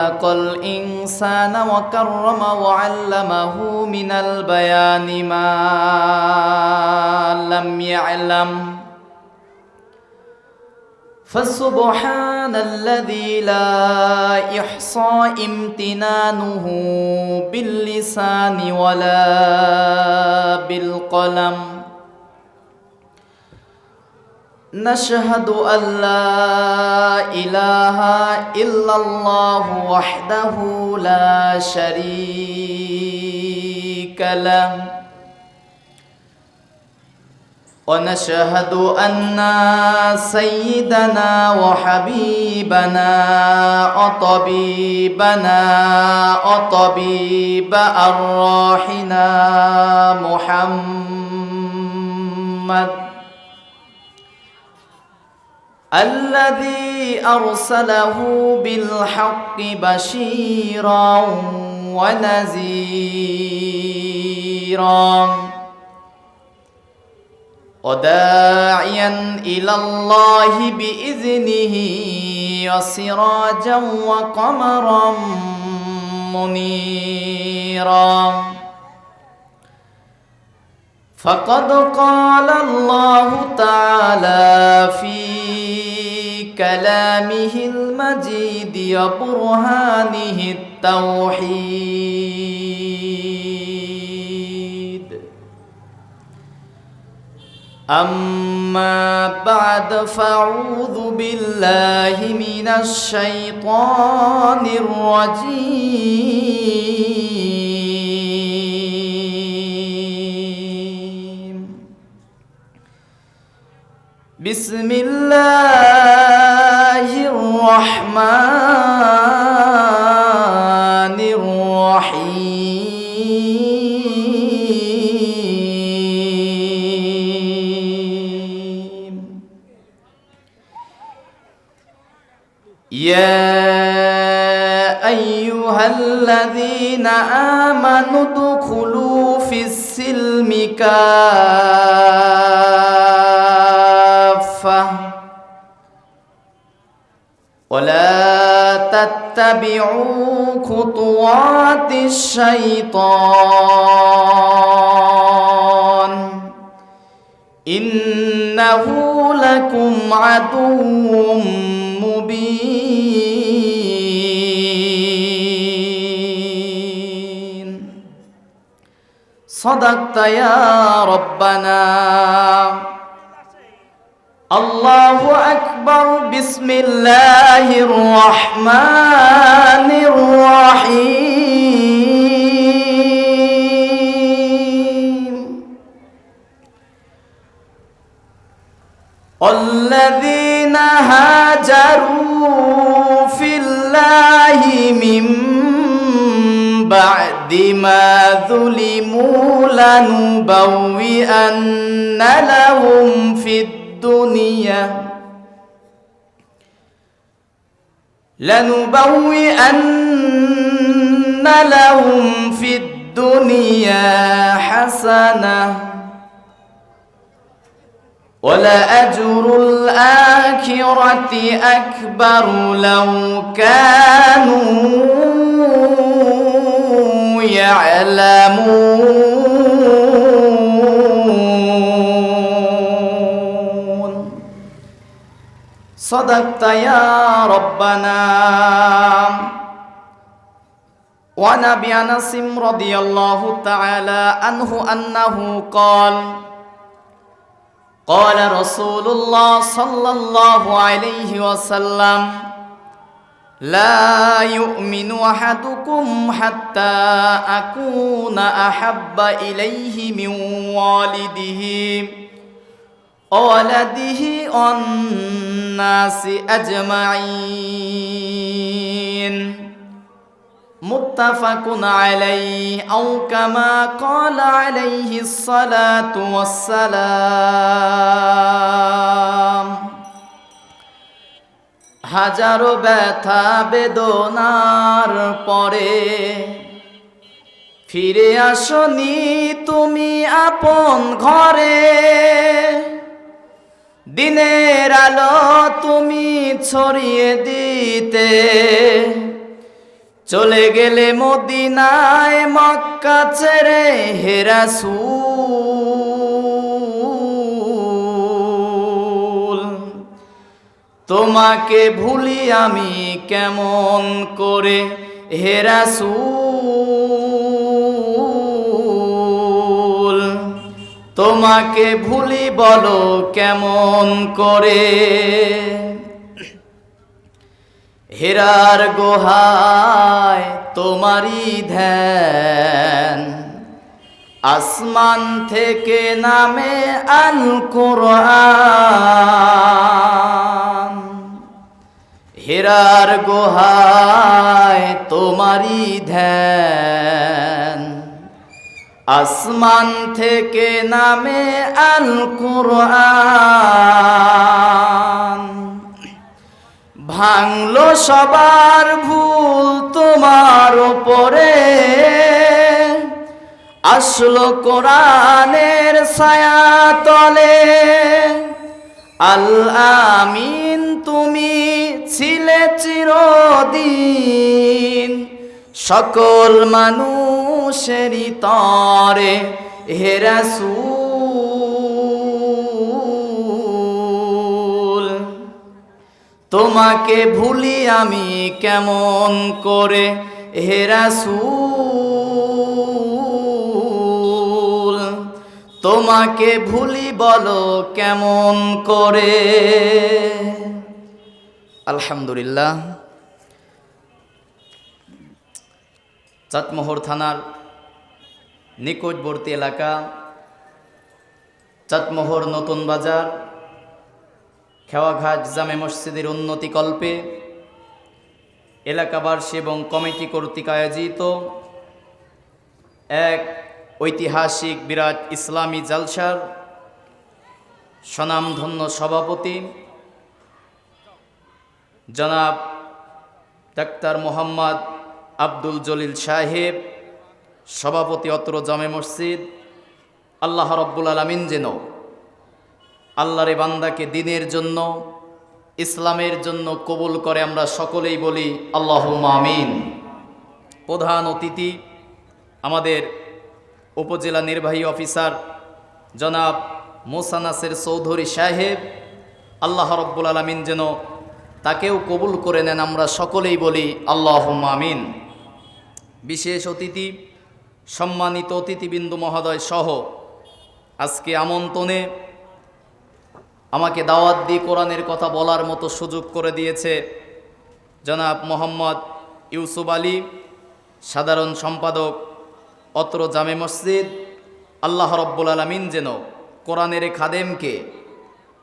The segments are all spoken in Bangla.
خلق الإنسان وكرم وعلمه من البيان ما لم يعلم فسبحان الذي لا يحصى امتنانه باللسان ولا بالقلم نشهد أن لا إله إلا الله وحده لا شريك له ونشهد أن سيدنا وحبيبنا وطبيب أرواحنا محمد الذي أرسله بالحق بشيرا ونذيرا وداعيا إلى الله بإذنه وسراجا وقمرا منيرا فقد قال الله تعالى في كلامه المجيد وبرهانه التوحيد أما بعد فأعوذ بالله من الشيطان الرجيم بسم الله الرحمن الرحيم يا أيها الذين آمنوا ادخلوا في السلم كافة ولا تتبعوا خطوات الشيطان إنه لكم عدو مبين صدقت يا ربنا الله أكبر بسم الله الرحمن الرحيم الذين هاجروا في الله من بعد ما ظلموا لنبوئن لهم في الدنيا حسنة ولأجر الآخرة أكبر لو كانوا يعلمون صدقت يا ربنا وعن أبي أنس رضي الله تعالى عنه أنه قال رسول الله صلى الله عليه وسلم لا يؤمن أحدكم حتى أكون أحب إليه من والده وولده والناس أجمعين متفق عليه أو كما قال عليه الصلاة والسلام হাজারো ব্যথা বেদনার পরে ফিরে আসনি তুমি আপন ঘরে দিনের আলো তুমি ছড়িয়ে দিতে চলে গেলে মদিনায় মক্কা ছেড়ে হে রাসূল, তোমাকে ভুলি আমি কেমন করে হে রাসূল, তোমাকে ভুলি বলো কেমন করে। হেরার গুহায় তোমারই ধ্যান, আসমান থেকে নামে আল কোরআন। হেরার গুহায় তোমারই ধ্যান, আসমান থেকে নামে আল কোরআন। ভাঙলো সবার ভুল তোমার উপরে, আসলো কোরআনের ছায়া তলে। আল আমিন তুমি ছিলে চিরদিন, সকল মানুষেরই তরে হে রাসূল, তোমাকে ভুলি আমি কেমন করে হে রাসূল, তোমাকে ভুলি বলো কেমন করে। আলহামদুলিল্লাহ। চাটমোহর থানার নিকটবর্তী এলাকা চাটমোহর নতুন বাজার খেওয়াঘাট জামে মসজিদের উন্নতিকল্পে এলাকাবাসী এবং কমিটি কর্তৃক আয়োজিত এক ঐতিহাসিক বিরাট ইসলামী জালসার স্বনামধন্য সভাপতি জনাব ডাক্তার মোহাম্মদ আব্দুল জলিল সাহেব, সভাপতি অত্র জামে মসজিদ। আল্লাহ রব্বুল আলামিন যেন আল্লাহর বান্দাকে দ্বীনের জন্য, ইসলামের জন্য কবুল করে, আমরা সকলেই বলি আল্লাহুম্মা আমিন। প্রধান অতিথি আমাদের উপজেলা নির্বাহী অফিসার জনাব মুসা নাসির চৌধুরী সাহেব, আল্লাহ রব্বুল আলামিন যেন তাকেও কবুল করে নেন, আমরা সকলেই বলি আল্লাহুম্মা আমিন। বিশেষ অতিথি, সম্মানিত অতিথিবৃন্দ মহোদয় সহ আজকে আমন্ত্রণে আমাকে দাওয়াত দিয়ে কোরআনের কথা বলার মতো সুযোগ করে দিয়েছে জনাব মোহাম্মদ ইউসুফ আলী, সাধারণ সম্পাদক অত্র জামে মসজিদ। আল্লাহ রব্বুল আলামিন যেন কোরআনের খাদেমকে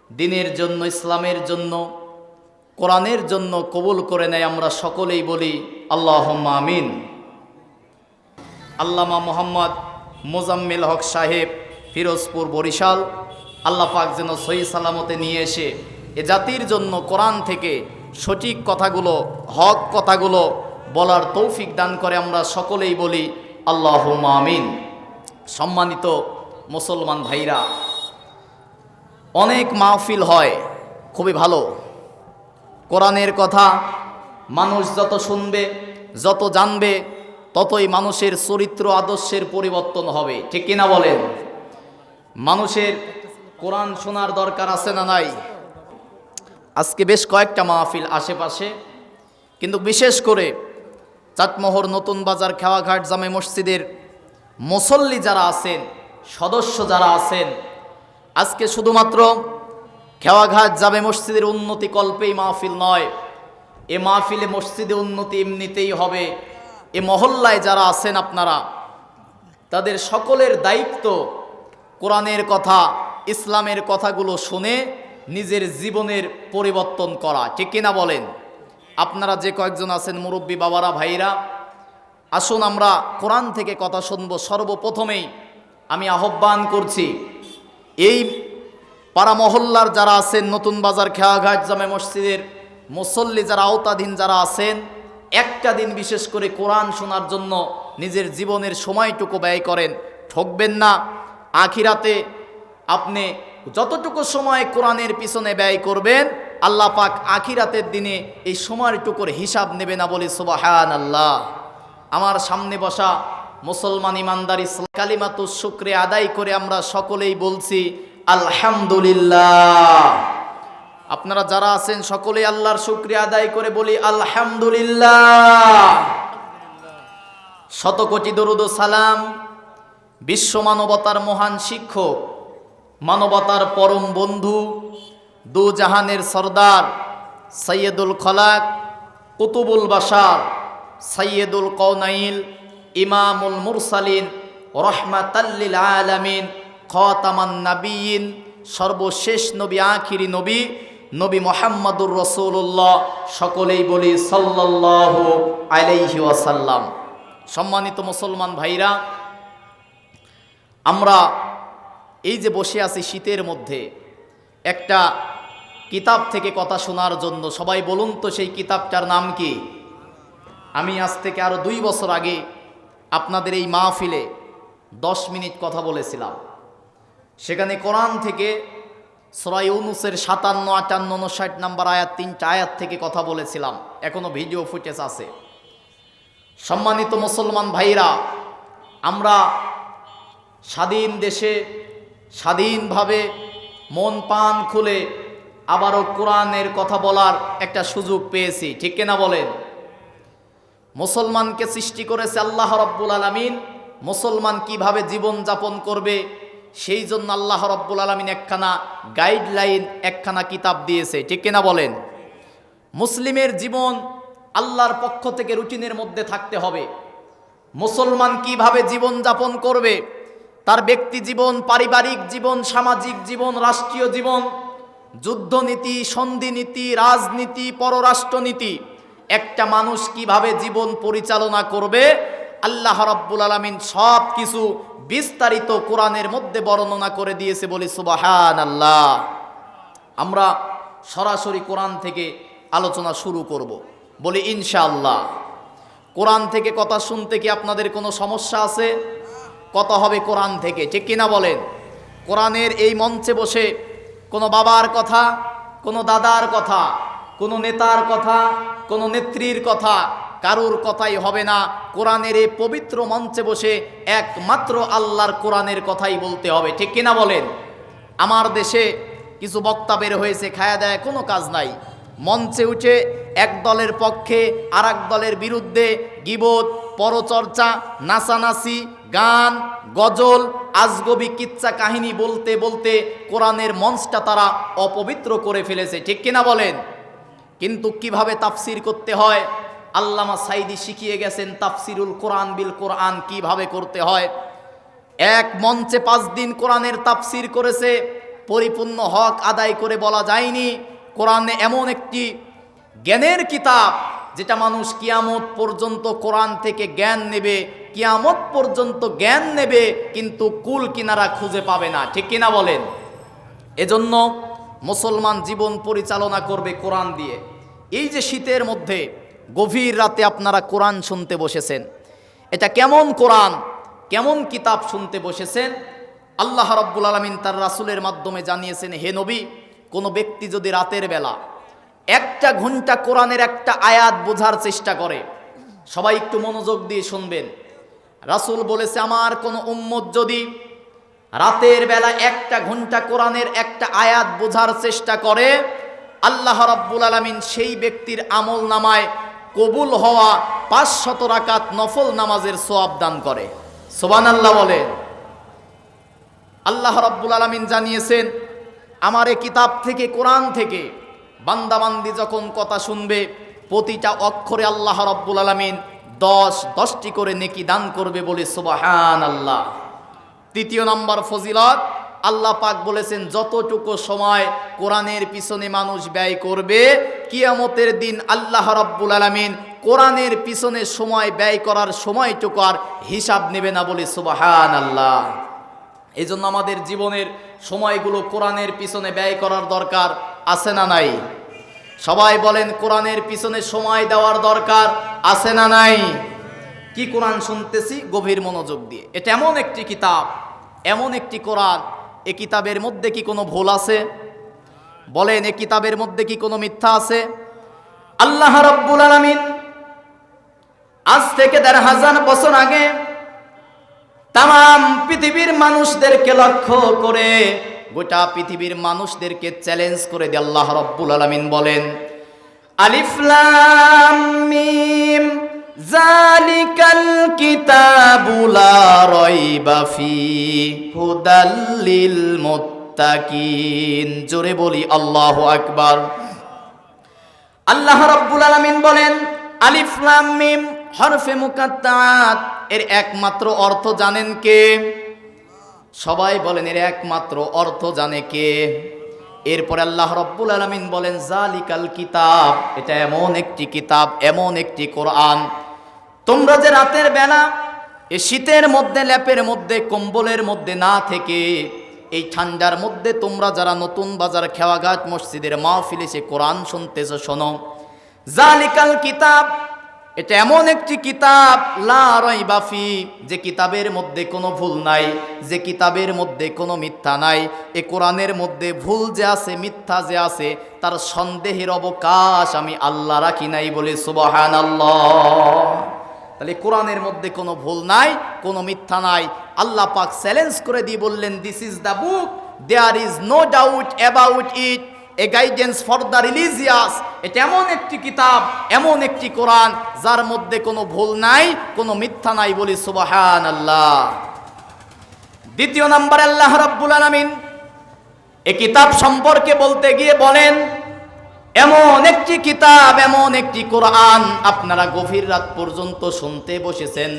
দ্বীনের জন্য, ইসলামের জন্য, কোরআনের জন্য কবুল করে নেয়, আমরা সকলেই বলি আল্লাহুম্মা আমিন। আল্লামা মোহাম্মদ মোজাম্মেল হক সাহেব, ফিরোজপুর, বরিশাল, আল্লাহ পাক যেন সহি সালামতে নিয়ে এসে এ জাতির জন্য কোরআন থেকে সঠিক কথাগুলো, হক কথাগুলো বলার তৌফিক দান করে, আমরা সকলেই বলি আল্লাহুম্মা আমিন। সম্মানিত মুসলমান ভাইরা, অনেক মাহফিল হয়, খুবই ভালো। কোরআনের কথা মানুষ যত শুনবে, যত জানবে, ততই মানুষের চরিত্র আদর্শের পরিবর্তন হবে, ঠিক কিনা বলেন? মানুষের কোরআন শোনার দরকার আছে না নাই? আজকে বেশ কয়েকটা মাহফিল আশেপাশে, কিন্তু বিশেষ করে চাটমোহর নতুন বাজার খেওয়াঘাট জামে মসজিদের মুসল্লি যারা আছেন, সদস্য যারা আছেন, আজকে শুধুমাত্র খেওয়াঘাট জামে মসজিদের উন্নতি কল্পেই মাহফিল নয়, এ মাহফিলে মসজিদে উন্নতি এমনিতেই হবে। এ মহল্লায় যারা আছেন আপনারা, তাদের সকলের দায়িত্ব কোরআনের কথা, ইসলামের কথাগুলো শুনে নিজের জীবনের পরিবর্তন করা, ঠিক কিনা বলেন? আপনারা যে কয়েকজন আছেন মুরব্বী বাবারা, ভাইরা, আসুন আমরা কোরআন থেকে কথা শুনবো। সর্বপ্রথমেই আমি আহ্বান করছি, এই পাড়া মহল্লার যারা আছেন, নতুন বাজার খেওয়াঘাট জামে মসজিদের মুসল্লি যারা, আওতাধীন যারা আছেন, একটা দিন বিশেষ করে কোরআন শোনার জন্য নিজের জীবনের সময়টুকু ব্যয় করেন। ঠকবেন না। আখিরাতে আপনি যতটুকু সময় কোরআনের পিছনে ব্যয় করবেন, আল্লাহ পাক আখিরাতের দিনে এই সময়টুকুর হিসাব নেবে না, বলি সুবহানাল্লাহ। আমার সামনে বসা মুসলমান ইমানদার ইসলাম কালিমাতুশ শুকরে আদায় করে আমরা সকলেই বলছি আলহামদুলিল্লাহ। আপনারা যারা আছেন সকলেই আল্লাহর শুকরিয়া আদায় করে বলি আলহামদুলিল্লাহ। শত কোটি দরুদ ও সালাম বিশ্ব মানবতার মহান শিক্ষক, মানবতার পরম বন্ধু, দু জাহানের সরদার সৈয়দুল খলাক, কুতুবুল বাশার, সৈয়দুল কওনাইল, ইমামুল মুরসালিন, রহমাতাল্লিল আলামিন, খাতামান নাবিয়িন, সর্বশেষ নবী, আখিরি নবী, নবী মুহাম্মদুর রাসূলুল্লাহ, সকলেই বলি সাল্লাল্লাহু আলাইহি ওয়াসাল্লাম। সম্মানিত মুসলমান ভাইরা, আমরা এই যে বসে আছি শীতের মধ্যে একটা কিতাব থেকে কথা শোনার জন্য। সবাই বলুন তো সেই কিতাবটার নাম কি? আমি আজ থেকে আরো 2 বছর আগে আপনাদের এই মাহফিলে 10 মিনিট কথা বলেছিলাম। সেখানে কোরআন থেকে সূরা ইউনূসের 57, 58, 59 নাম্বার আয়াত, 3টা আয়াত থেকে কথা বলেছিলাম। এখনো ভিডিও ফুটেজ আছে। সম্মানিত মুসলমান ভাইরা, আমরা স্বাধীন দেশে স্বাধীনভাবে মন প্রাণ খুলে আবারও কোরআনের কথা বলার একটা সুযোগ পেয়েছি, ঠিক কিনা বলেন? মুসলমানকে সৃষ্টি করেছে আল্লাহ রাব্বুল আলামিন। মুসলমান কিভাবে জীবন যাপন করবে সেই জন্য আল্লাহ রাব্বুল আলামিন একখানা গাইডলাইন, একখানা কিতাব দিয়েছে, ঠিক কিনা বলেন? মুসলিমের জীবন আল্লাহর পক্ষ থেকে রুটিনের মধ্যে থাকতে হবে। মুসলমান কিভাবে জীবন যাপন করবে, তার ব্যক্তি জীবন, পারিবারিক জীবন, সামাজিক জীবন, রাষ্ট্রীয় জীবন, যুদ্ধনীতি, সন্ধিনীতি, রাজনীতি, পররাষ্ট্রনীতি, একটা মানুষ কিভাবে জীবন পরিচালনা করবে আল্লাহ রাব্বুল আলামিন সব কিছু বিস্তারিত কোরআনের মধ্যে বর্ণনা করে দিয়েছে, বলি সুবহানাল্লাহ। আমরা সরাসরি কোরআন থেকে আলোচনা শুরু করব, বলি ইনশাআল্লাহ। কোরআন থেকে কথা শুনতে কি আপনাদের কোনো সমস্যা আছে? কথা হবে কোরআন থেকে, ঠিক কিনা বলেন? কোরআনের এই মঞ্চে বসে কোনো বাবার কথা, কোনো দাদার কথা, কোনো নেতার কথা, কোনো নেত্রীর কথা, কারুর কথাই হবে না। কোরআনের এই পবিত্র মঞ্চে বসে একমাত্র আল্লাহর কোরআনের কথাই বলতে হবে, ঠিক কিনা বলেন? আমার দেশে কিছু বক্তা বের হয়েছে, খায়া দেয় কোনো কাজ নাই, মঞ্চে উঠে এক দলের পক্ষে আর এক দলের বিরুদ্ধে গীবত, পরচর্চা, নাচানাচি, গান, গজল, আজগবি কিচ্ছা কাহিনী বলতে বলতে কোরআনের মঞ্চটা তারা অপবিত্র করে ফেলেছে, ঠিক কিনা বলেন? কিন্তু কিভাবে তাফসির করতে হয় আল্লামা সাইদি শিখিয়ে গেছেন। তাফসিরুল কোরআন বিল কোরআন কিভাবে করতে হয়। এক মঞ্চে 5 দিন কোরআনের তাফসির করেছে, পরিপূর্ণ হক আদায় করে বলা যায়নি। কোরআনে এমন একটি জ্ঞানের কিতাব যেটা মানুষ কিয়ামত পর্যন্ত কোরআন থেকে জ্ঞান নেবে, কিয়ামত পর্যন্ত জ্ঞান নেবে, কিন্তু কুল কিনারা খুঁজে পাবে না, ঠিক কিনা বলেন? এজন্য মুসলমান জীবন পরিচালনা করবে কোরআন দিয়ে। এই যে শীতের মধ্যে গভীর রাতে আপনারা কোরআন শুনতে বসেছেন, এটা কেমন কোরআন, কেমন কিতাব শুনতে বসেছেন? আল্লাহ রাব্বুল আলামিন তার রাসূলের মাধ্যমে জানিয়েছেন, হে নবী, কোনো ব্যক্তি যদি রাতের বেলা 1 ঘন্টা কোরআনের একটা আয়াত বোঝার চেষ্টা করে, সবাই একটু মনোযোগ দিয়ে শুনবেন। রাসূল বলেছে, আমার কোনো উম্মত যদি রাতের বেলা 1 ঘন্টা কোরআনের একটা আয়াত বোঝার চেষ্টা করে, আল্লাহ রাব্বুল আলামিন সেই ব্যক্তির আমল নামায় কবুল হওয়া 500 রাকাত নফল নামাজের সওয়াব দান করে। সুবহানাল্লাহ বলে। আল্লাহ রাব্বুল আলামিন জানিয়েছেন, আমার এই কিতাব থেকে, কোরআন থেকে বান্দাবান্দি যখন কথা শুনবে, প্রতিটা অক্ষরে আল্লাহ রাব্বুল আলামিন 10টি করে নেকি দান করবে, বলে সুবহানাল্লাহ। 3 নম্বর ফজিলত, আল্লাহ পাক বলেছেন, যতটুকু সময় কোরআনের পিছনে মানুষ ব্যয় করবে, কিয়ামতের দিন আল্লাহ রাব্বুল আলামিন কোরআনের পিছনে সময় ব্যয় করার সময়টুকু আর হিসাব নেবে না, বলে সুবহানাল্লাহ। এই জন্য আমাদের জীবনের সময়গুলো কোরআনের পিছনে ব্যয় করার দরকার আছে না নাই? সবাই বলেন, কোরআনের পিছনে সময় দেওয়ার দরকার আছে না নাই? কি কোরআন শুনতেছি গভীর মনোযোগ দিয়ে। এটা এমন একটি কিতাব, এমন একটি কোরআন, এই কিতাবের মধ্যে কি কোনো ভুল আছে? বলেন, এই কিতাবের মধ্যে কি কোনো মিথ্যা আছে? আল্লাহ রাব্বুল আলামিন আজ থেকে ১৫০০ বছর আগে তাম পৃথিবীর মানুষদেরকে লক্ষ্য করে, গোটা পৃথিবীর মানুষদেরকে চ্যালেঞ্জ করে দিয়ে আল্লাহ রাব্বুল আলামিন বলেন, আলিফ লাম মিম যালিকাল কিতাবু লা রাইবা ফিহি হুদাল লিল মুত্তাকিন। জোরে বলি আল্লাহু আকবার। আল্লাহ রাব্বুল আলামিন বলেন, আলিফ লাম মিম হরফে মুকাত্তাআত, এর একমাত্র অর্থ জানেন কে? সবাই বলেন, এর একমাত্র অর্থ জানে কে? এরপর আল্লাহ রাব্বুল আলামিন বলেন, জালিকাল কিতাব, এটা এমন একটি কিতাব, এমন একটি কোরআন, তোমরা যে রাতের বেলা এই শীতের মধ্যে, ল্যাপের মধ্যে, কম্বলের মধ্যে না থেকে এই ঠান্ডার মধ্যে তোমরা যারা নতুন বাজার খেওয়াঘাট মসজিদের মাহফিলে এসে কোরআন শুনতেছো, শোনো, জালিকাল কিতাব, এটা এমন একটি কিতাব, লা রাইবা ফি, যে কিতাবের মধ্যে কোনো ভুল নাই, যে কিতাবের মধ্যে কোনো মিথ্যা নাই। এ কোরআনের মধ্যে ভুল যে আছে, মিথ্যা যে আছে, তার সন্দেহের অবকাশ আমি আল্লাহ রাখি নাই, বলে সুবহানাল্লাহ। তাহলে কোরআনের মধ্যে কোনো ভুল নাই, কোনো মিথ্যা নাই। আল্লাহ পাক চ্যালেঞ্জ করে দিয়ে বললেন, this is the book, there is no doubt about it, a guidance for the religious. এটা এমন একটি কিতাব, এমন একটি কোরআন, যার মধ্যে কোনো ভুল নাই, কোনো মিথ্যা নাই, বলি সুবহানাল্লাহ। দ্বিতীয় নম্বরে আল্লাহ রাব্বুল আলামিন এই কিতাব সম্পর্কে বলতে গিয়ে বলেন, এমন একটি কিতাব, এমন একটি কোরআন, আপনারা গভীর রাত পর্যন্ত শুনতে বসেছেন,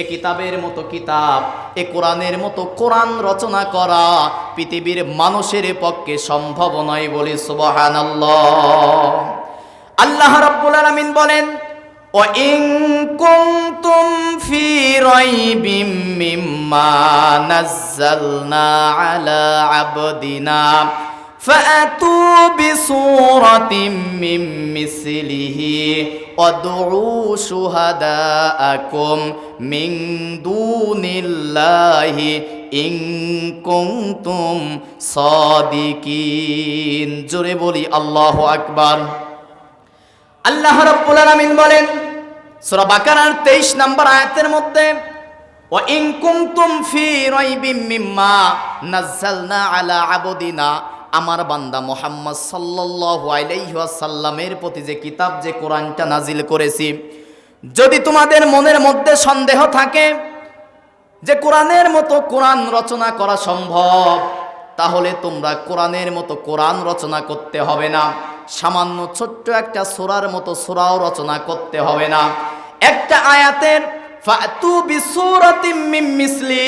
এ কিতাবের মতো কিতাব, এ কোরআনের মতো কোরআন রচনা করা পৃথিবীর মানুষের পক্ষে সম্ভব নয়, বলি সুবহানাল্লাহ। আল্লাহ রাব্বুল আলামিন বলেন, ওয়া ইন কুনতুম ফি রাইবিম মিম্মা নাযালনা আলা আবদিনা ফাআতু বিসূরাতিম মিন মিসলিহি ওয়াদউ শুহাদাআকুম মিন দুনিল্লাহি ইন কুনতুম সাদিকিন। জোরে বলি আল্লাহু আকবার। আল্লাহ রাব্বুল আলামিন বলেন সূরা বাকারার ২৩ নম্বর আয়াতের মধ্যে, ওয়া ইন কুনতুম ফি রাইবিম মিম্মা নাযালনা আলা আবদিনা, আমার বান্দা মুহাম্মদ সাল্লাল্লাহু আলাইহি ওয়াসাল্লামের প্রতি যে কিতাব, যে কোরআনটা নাজিল করেছি, যদি তোমাদের মনের মধ্যে সন্দেহ থাকে যে কোরআনের মতো কোরআন রচনা করা সম্ভব, তাহলে তোমরা কোরআনের মতো কোরআন রচনা করতে হবে না, সামান্য ছোট্ট একটা সূরার মতো সূরাও রচনা করতে হবে না। একটা আয়াতের ফাতু বিসূরাতিম মিন মিসলি,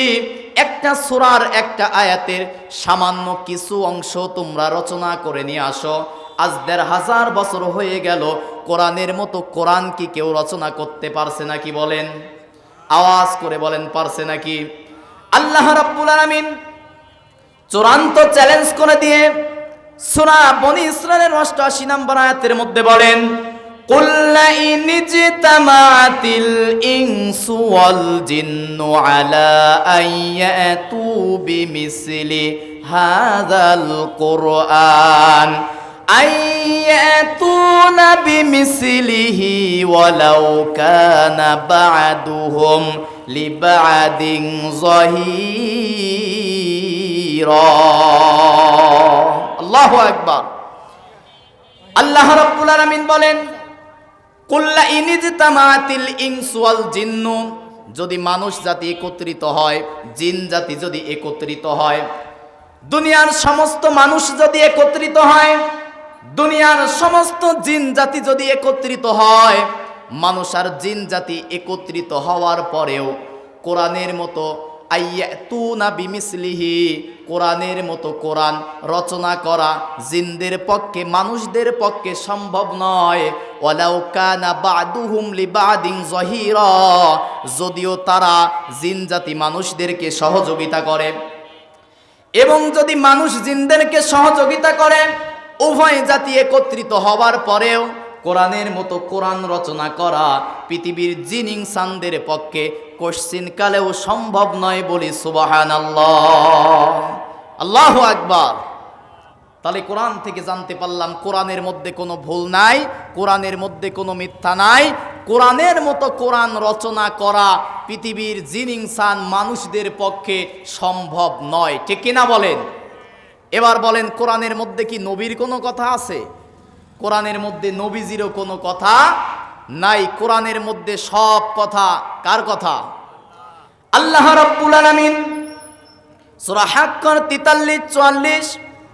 একটা সূরার একটা আয়াতের সামান্য কিছু অংশ তোমরা রচনা করে নিয়ে আসো। আজ ১৫০০ বছর হয়ে গেল, কোরআনের মতো কোরআন কি কেউ রচনা করতে পারছে নাকি? বলেন, আওয়াজ করে বলেন, পারছে নাকি? আল্লাহ রাব্বুল আলামিন চূড়ান্ত চ্যালেঞ্জ করে দিয়ে সূরা বনী ইসরাঈলের ৮৮ নম্বর আয়াতের মধ্যে বলেন, কুল লা ইন ইজতামাআতিল ইনসু ওয়াল জিন্নু আলা আইয়াতু বিমিসলি হাযাল কুরআন আইয়াতুনা বিমিসলিহি ওয়ালাউ কানা বা'দুহুম লিবা'দিন যাহীরা। আল্লাহু আকবার। আল্লাহ রাব্বুল আলামিন বলেন, কুল লা ইন ইজতামাআতিল ইনসু ওয়াল জিন্নু, যদি মানুষ জাতি একত্রিত হয়, জিন জাতি যদি একত্রিত হয়, দুনিয়ার সমস্ত মানুষ যদি একত্রিত হয়, দুনিয়ার সমস্ত জিন জাতি যদি একত্রিত হয়, মানুষ আর জিন জাতি একত্রিত হওয়ার পরেও কোরআনের মতো আইয়াতুনা বিমিসলিহি, কোরআনের মতো কোরআন রচনা করা জিনদের পক্ষে, মানুষদের পক্ষে সম্ভব নয়। ওয়ালাউ কানা বা'দুহুম লিবা'দিন যাহীরা, যদিও তারা জিন জাতি মানুষদেরকে সহযোগিতা করে, এবং যদি মানুষ জিনদেরকে সহযোগিতা করে, উভয় জাতি একত্রিত হওয়ার পরেও কোরআনের মতো কোরআন রচনা করা পৃথিবীর জিন ইনসানদের পক্ষে কোশ্চিন কালেও সম্ভব নয়, বলি সুবহানাল্লাহ। আল্লাহু আকবার। তাহলে কোরআন থেকে জানতে পারলাম কোরআনের মধ্যে কোনো ভুল নাই, কোরআনের মধ্যে কোনো মিথ্যা নাই, কোরআনের মতো কোরআন রচনা করা পৃথিবীর জিন ইনসান মানুষদের পক্ষে সম্ভব নয়, ঠিক কিনা বলেন? এবার বলেন, কোরআনের মধ্যে কি নবীর কোনো কথা আছে? কোরআনের মধ্যে নবীজিরও কোনো কথা নাই। কোরআনের মধ্যে সব কথা কার কথা? আল্লাহ রাব্বুল আলামিন সূরা হাক্কার 43, 44,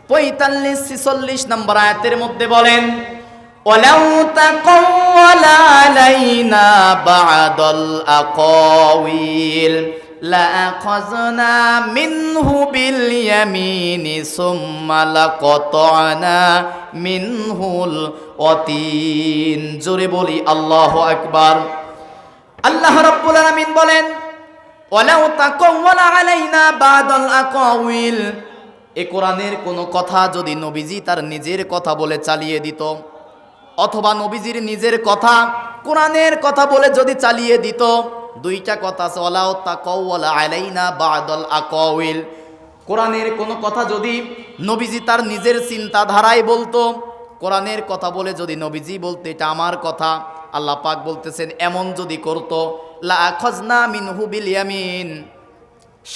45, 46 নম্বর আয়াতের মধ্যে বলেন, ওয়ালাউ তাকাওয়ালা আলাইনা বা'দাল আকাওয়িল লাআখাযনা মিনহু বিল ইয়ামিনি সুম্মা লাকাতা'না মিনহুল ওয়াতিন। জোরে বলি আল্লাহু আকবার। আল্লাহ রাব্বুল আলামিন বলেন, ওয়ালাউ তাকাওয়ালা আলাইনা বা'দাল আকাওয়িল, এ কোরআনের কোনো কথা যদি নবীজি তার নিজের কথা বলে চালিয়ে দিত, অথবা নবীজির নিজের কথা কোরআনের কথা বলে যদি চালিয়ে দিত, দুইটা কথা আছে, ওয়ালাউ তাকাওয়ালা আলাইনা বা'দাল আকাওয়িল, কোরআনের কোনো কথা যদি নবীজি তার নিজের চিন্তাধারায় বলতো, কোরআনের কথা বলে যদি নবীজি বলতে এটা আমার কথা, আল্লাহ পাক বলতেছেন এমন যদি করতো, লাআখাযনা মিনহু বিল ইয়ামিন,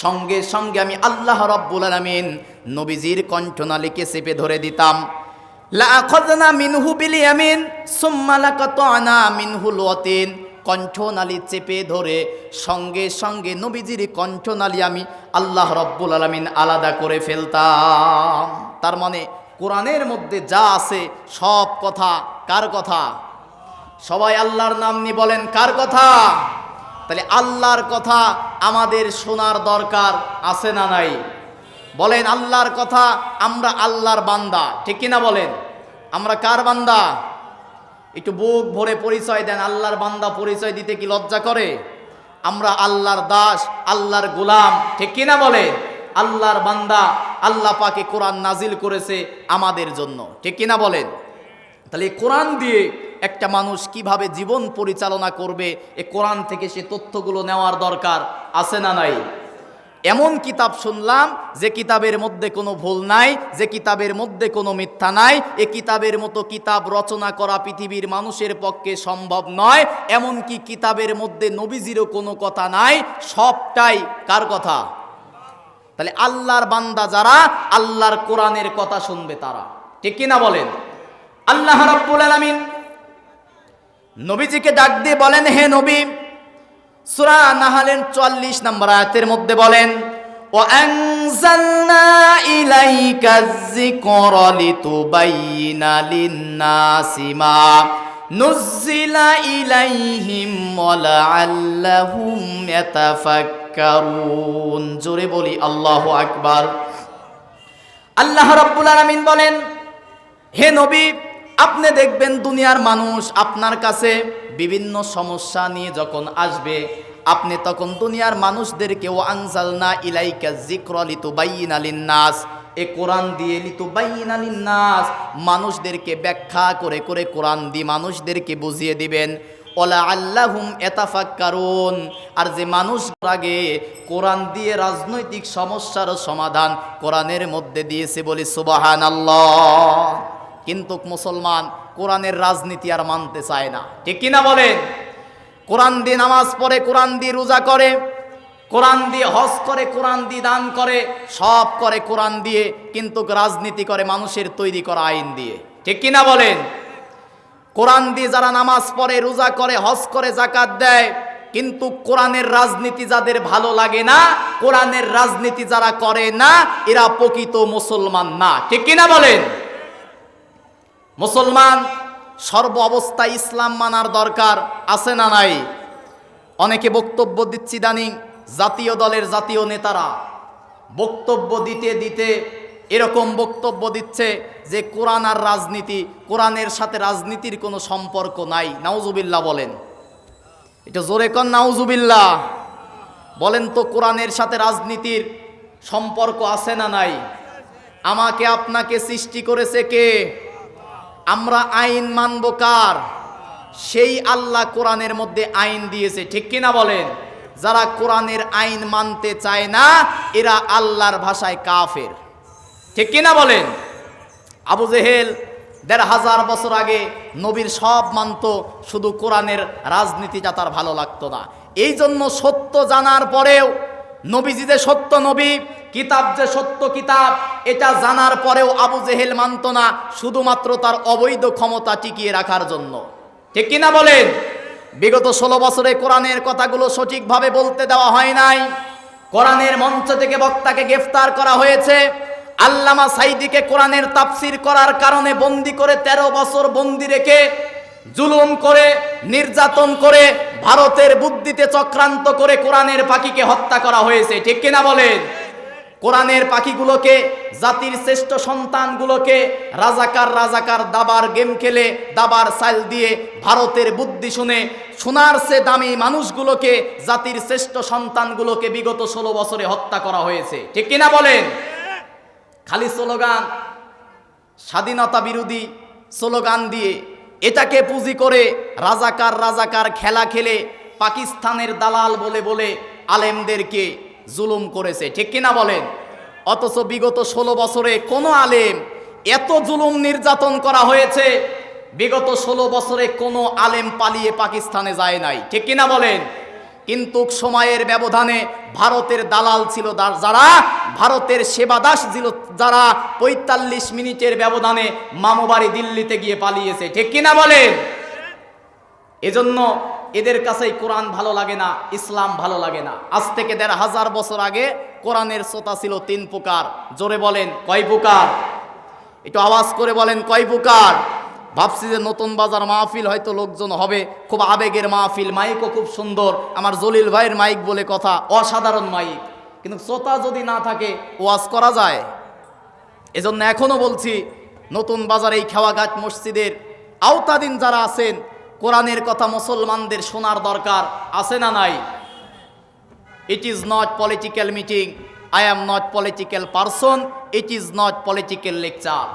সঙ্গে সঙ্গে আমি আল্লাহ রাব্বুল আলামিন নবীজির কণ্ঠনালীকে চেপে ধরে দিতাম। লাআখাযনা মিনহু বিল ইয়ামিন সুম্মা লাকাতা'না মিনহুল ওয়াতিন, কণ্ঠনালী চেপে ধরে সঙ্গে সঙ্গে নবীজির কণ্ঠনালী আমি আল্লাহ রাব্বুল আলামিন আলাদা করে ফেলতাম। তার মানে কোরআনের মধ্যে যা আছে সব কথা কার কথা? সবাই আল্লাহর নাম নিয়ে বলেন, কার কথা? তাহলে আল্লাহর কথা আমাদের শোনার দরকার আছে না নাই? বলেন, আল্লাহর কথা, আমরা আল্লাহর বান্দা, ঠিক কিনা বলেন? আমরা কার বান্দা? একটু বুক ভরে পরিচয় দেন। আল্লাহর বান্দা পরিচয় দিতে কি লজ্জা করে? আমরা আল্লাহর দাস, আল্লাহর গোলাম, ঠিক কিনা বলেন? আল্লাহর বান্দা, আল্লাহ পাকে কোরআন নাজিল করেছে আমাদের জন্য, ঠিক কিনা বলেন? তাহলে কোরআন দিয়ে একটা মানুষ কিভাবে জীবন পরিচালনা করবে, এ কোরআন থেকে সে তথ্যগুলো নেওয়ার দরকার আছে না নাই? এমন কিতাব শুনলাম যে কিতাবের মধ্যে কোনো ভুল নাই, যে কিতাবের মধ্যে কোনো মিথ্যা নাই, এ কিতাবের মতো কিতাব রচনা করা পৃথিবীর মানুষের পক্ষে সম্ভব নয়। এমনকি কিতাবের মধ্যে নবীজিরও কোনো কথা নাই, সবটাই কার কথা? তাহলে আল্লাহর বান্দা যারা আল্লাহর কোরআনের কথা শুনবে তারা, ঠিক কিনা বলেন? আল্লাহ রাব্বুল আলামিন নবীজিকে ডাক দিয়ে বলেন, হে নবী, সূরা নাহলের 44 নম্বর আয়াতের মধ্যে বলেন, ওয়া আনজালনা ইলাইকাজ যিকরা লিতুবাইয়িনা লিন-নাসি মা নুজ্জিলা ইলাইহিম ওয়া লাআল্লাহুম ইয়াতাফাক্কারুন। জোরে বলি আল্লাহু আকবার। আল্লাহ রাব্বুল আলামিন বলেন, হে নবী, আপনি দেখবেন দুনিয়ার মানুষ আপনার কাছে বিভিন্ন সমস্যা নিয়ে যখন আসবে, আপনি তখন দুনিয়ার মানুষদেরকে ওয়া আনজালনা ইলাইকা যিকরা লিতুবাইয়িনা লিন-নাস, এ কোরআন দিয়ে লিতুবাইয়িনা লিন-নাস, মানুষদেরকে ব্যাখ্যা করে করে কোরআন দিয়ে মানুষদেরকে বুঝিয়ে দিবেন। ওয়ালা আল্লাহুম ইয়াতাফাক্কারুন, আর যে মানুষ আগে কোরআন দিয়ে রাজনৈতিক সমস্যার সমাধান কোরআনের মধ্যে দিয়েছে, বলি সুবহানাল্লাহ। কিন্তু মুসলমান কোরআনের রাজনীতি আর মানতে চায় না, ঠিক কিনা বলেন? কোরআন দিয়ে নামাজ পড়ে, কোরআন দিয়ে রোজা করে, কোরআন দিয়ে হজ করে, কোরআন দিয়ে দান করে, সব করে কোরআন দিয়ে, কিন্তু রাজনীতি করে মানুষের তৈরি করা আইন দিয়ে, ঠিক কিনা বলেন? কোরআন দিয়ে যারা নামাজ পড়ে, রোজা করে, হজ করে, যাকাত দেয়, কিন্তু কোরআনের রাজনীতি যাদের ভালো লাগে না, কোরআনের রাজনীতি যারা করে না, এরা প্রকৃত মুসলমান না, ঠিক কিনা বলেন? মুসলমান সর্ব অবস্থায় ইসলাম মানার দরকার আছে না নাই? অনেকে বক্তব্য দিচ্ছি দানিং, জাতীয় দলের জাতীয় নেতারা বক্তব্য দিতে দিতে এরকম বক্তব্য দিচ্ছে যে কোরআন আর রাজনীতি, কোরআনের সাথে রাজনীতির কোনো সম্পর্ক নাই। নাউজুবিল্লাহ বলেন, এটা জোরে কন নাউজুবিল্লাহ বলেন তো, কোরআনের সাথে রাজনীতির সম্পর্ক আছে না নাই? আমাকে আপনাকে সৃষ্টি করেছে কে? আমরা আইন মানব কার? সেই আল্লাহ কোরআনের মধ্যে আইন দিয়েছে, ঠিক কিনা বলেন? যারা কোরআনের আইন মানতে চায় না, এরা আল্লাহর ভাষায় কাফের, ঠিক কিনা বলেন? আবু জেহেল ১৫০০ বছর আগে নবীর সব মানত, শুধু কোরআনের রাজনীতিটা তার ভালো লাগতো না। এই জন্য সত্য জানার পরেও, নবীজি যে সত্য নবী, কিতাব যে সত্য কিতাব, এটা জানার পরেও আবু জেহেল মানত না, শুধুমাত্র তার অবৈধ ক্ষমতা টিকিয়ে রাখার জন্য। ঠিক কিনা বলেন? বিগত ১৬ বছরে কোরআনের কথাগুলো সঠিকভাবে বলতে দেওয়া হয় নাই। কোরআনের মঞ্চ থেকে বক্তাকে গ্রেফতার করা হয়েছে। আল্লামা সাইদিকে কোরআনের তাফসির করার কারণে বন্দি করে ১৩ বছর বন্দি রেখে জুলুম করে, নির্যাতন করে, ভারতের বুদ্ধিতে চক্রান্ত করে কোরআনের পাখিকে হত্যা করা হয়েছে। ঠিক কিনা বলেন? কোরআনের পাখিগুলোকে, জাতির শ্রেষ্ঠ সন্তানগুলোকে রাজাকার দাবার গেম খেলে, দাবার সাইল দিয়ে ভারতের বুদ্ধি শুনে সোনার চেয়ে দামি মানুষগুলোকে, জাতির শ্রেষ্ঠ সন্তানগুলোকে বিগত ১৬ বছরে হত্যা করা হয়েছে। ঠিক কিনা বলেন? খালি স্লোগান, স্বাধীনতা বিরোধী স্লোগান দিয়ে এটাকে পুঁজি করে রাজাকার খেলা খেলে পাকিস্তানের দালাল বলে বলে আলেমদেরকে জুলুম করেছে। ঠিক কিনা বলেন? অথচ বিগত ১৬ বছরে কোনো আলেম, এত জুলুম নির্যাতন করা হয়েছে, বিগত ১৬ বছরে কোনো আলেম পালিয়ে পাকিস্তানে যায় নাই। ঠিক কিনা বলেন? কিন্তু সময়ের ব্যবধানে ভারতের দালাল ছিল যারা, ভারতের সেবাদাস ছিল যারা, ৪৫ মিনিটের ব্যবধানে মামুবাড়ি দিল্লিতে গিয়ে পালিয়েছে। ঠিক কিনা বলেন? এজন্য এদের কাছেই কোরআন ভালো লাগে না, ইসলাম ভালো লাগে না। আজ থেকে ১৫০০ বছর আগে কোরআনের শ্রোতা ছিল ৩ প্রকার। জোরে বলেন কয় প্রকার? একটু আওয়াজ করে বলেন কয় প্রকার? ভাবছি যে নতুন বাজার মাহফিল হয়তো লোকজন হবে, খুব আবেগের মাহফিল, মাইকও খুব সুন্দর, আমার জলিল ভাইয়ের মাইক বলে কথা, অসাধারণ মাইক, কিন্তু শ্রোতা যদি না থাকে ওয়াজ করা যায়? এজন্য এখনো বলছি, নতুন বাজার এই খেওয়াঘাট মসজিদের আওতাধীন যারা আছেন, কোরআনের কথা মুসলমানদের শোনার দরকার আছে না নাই? It is not political meeting, I am not political person, it is not political lecture.